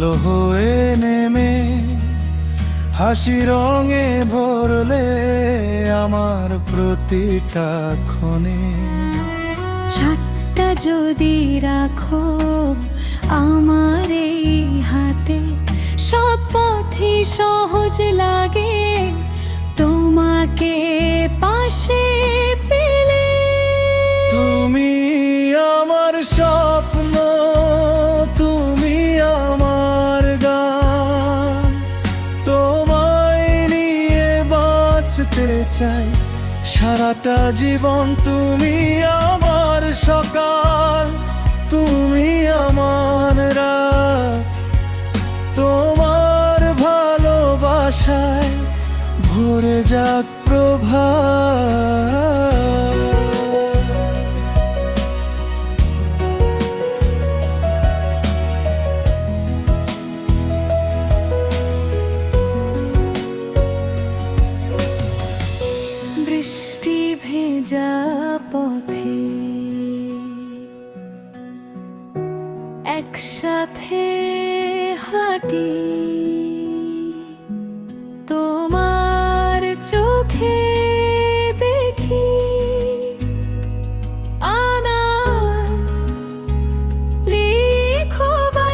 আলো হয়ে নেমে হাসি রঙে ভরলে আমার প্রতিটা ক্ষণে। ছাটটা যদি রাখো আমার এই হাতে, সব পথই সহজ লাগে তোমাকে পাশে পেলে। তুমি আমার স্বপ্ন, তুমি আমার গান, তোমায় নিয়ে বাঁচতে চাই সারাটা জীবন। তুমি আমার সকাল, তুমি আমার রাত, তোমার ভালোবাসায় ভরে যাক প্রভাত। বৃষ্টি ভেজা পথে একসাথে হাঁটি, তোমার চোখে দেখি আনার লিখবে।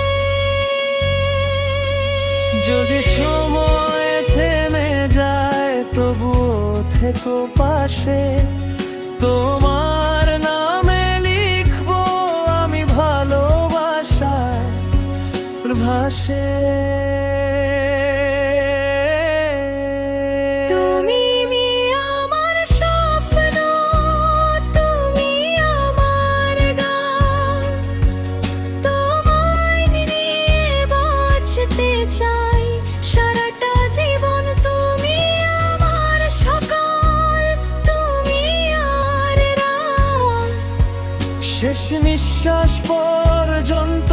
যদি সময় থেমে যায় তবুও থেকো পাশে, তোমার নামে লিখবো আমি ভালোবাসায় ভাসে। তুমি আমার স্বপ্ন, তুমি আমার গান, তোমায় নিয়ে বাঁচতে চাই সারাটা জীবন। তুমি আমার সকাল, তুমি আর রাত, শেষ নিঃশ্বাস পর্যন্ত